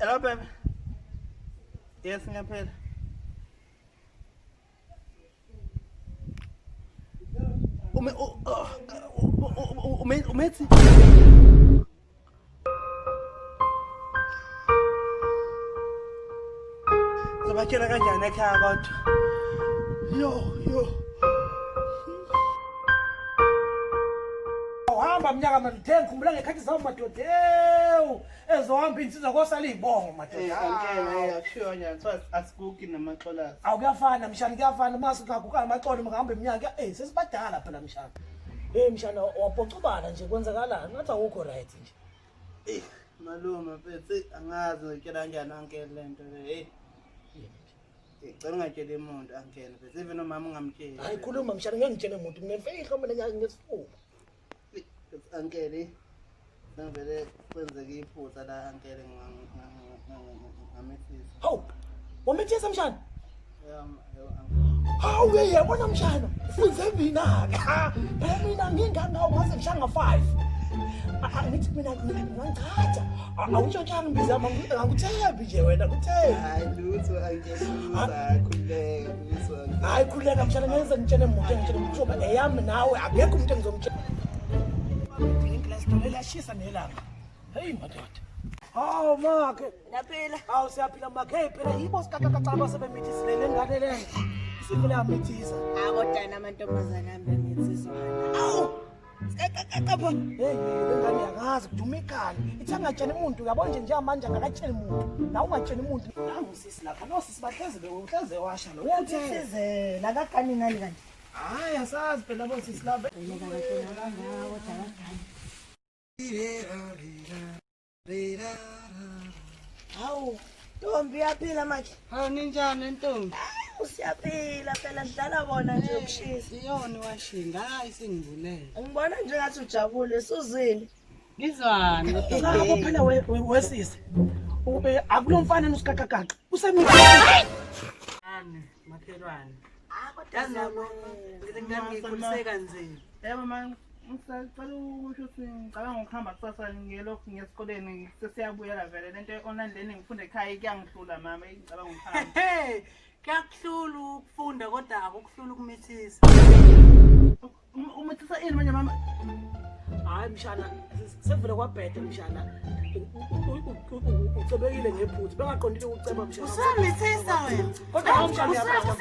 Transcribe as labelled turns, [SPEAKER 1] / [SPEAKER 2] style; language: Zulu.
[SPEAKER 1] Hello, baby. Yes, ngaphela. Umethi? Zobakhela kanjani ekhaya kodwa? Yo. Hamba mnyaka madodeni khumbula ngekhathi zawo madodewu ezohamba insizwa kosala izibongo madoda
[SPEAKER 2] Angeke akushiwo njani so asikuki namaxolasi
[SPEAKER 1] awukuyafana mshana kuyafana mase ungagukana amaxolo mangahamba eminyaka sesibadala phela mshana mshana wapocubala nje kwenzakalani ngathi awukho right nje
[SPEAKER 2] malume mfethu angazi ngitshela kanjani ankele lento le ngicela ungatsheli umuntu ankele bese even umama ungamtsheli
[SPEAKER 1] hayi khuluma mshana ngeke ngitshele umuntu nginemfihlo mina ngesifuba
[SPEAKER 2] ankele ngivele kwenzeka iphutha la ankele ngamethisa
[SPEAKER 1] hawu wamethisa mshana
[SPEAKER 2] yebo
[SPEAKER 1] hawu yabona mshana ufunze mina phela mina nginganga ngaze ngishanga 5 ngithi mina ngicatha awuntshontshangi mbizama ngikuthembi nje wena kuthembi
[SPEAKER 2] hayi lutho angeke khuleka lutho
[SPEAKER 1] hayi khuleka mshana ngenze ngitshene umuntu engitshene umthoba eyami nawe akekho umuntu engizomtshela ngicela shisa nelanga hey madoda hawu makhe
[SPEAKER 3] Naphila.
[SPEAKER 1] hawu siyaphila makhe phela yibo sikakakacaba sebemithisilele ngane le sifuna yamithisa
[SPEAKER 3] Kodwa amantombazana ambe ngitsizwana.
[SPEAKER 1] awu sikakakacaba hey lengane yakazi kuduma ikani ithi angatsheni umuntu uyabona nje amanje akakatsheni umuntu la ungatsheni umuntu nangu sisi lapha no sisi bahleze behleze washa lo
[SPEAKER 3] Uyathizela akakani ngani kanti.
[SPEAKER 1] hayi asazi phela bona sisi lapha
[SPEAKER 3] Ngeka kakhulu ngawo dakani. Hawu, Ntombi yaphila manje.
[SPEAKER 2] hawu ninjani ntombi
[SPEAKER 3] Usiyaphila phela sidlala bona nje ukushisa.
[SPEAKER 2] iyona washinga hayi singibulele
[SPEAKER 3] Ngibona nje ngathi ujabule suzwile.
[SPEAKER 2] ngizwani
[SPEAKER 1] ngabo phela wesisi akulomfana nosikakakaqa usemini
[SPEAKER 2] makhelwane
[SPEAKER 3] Kodwa
[SPEAKER 2] ngikuliseka kanzima yebo man ngisacela ukusho ukuthi ngicabanga ukuhamba kusasa ngelokhu ngesikoleni sesiyabuyela vele lento online learning ngifunde ekhaya kuyangihlula mama ngicabanga ukuhamba
[SPEAKER 4] kuyakuhlula ukufunda kodwa akukuhlula ukumithisa
[SPEAKER 2] umithisa ini manje mama
[SPEAKER 1] hayi mshana sevele kwabhede mshana ucebekile ngephutha bengaqondile ukuceba mshana
[SPEAKER 4] usamithisa wena
[SPEAKER 1] kodwa mshana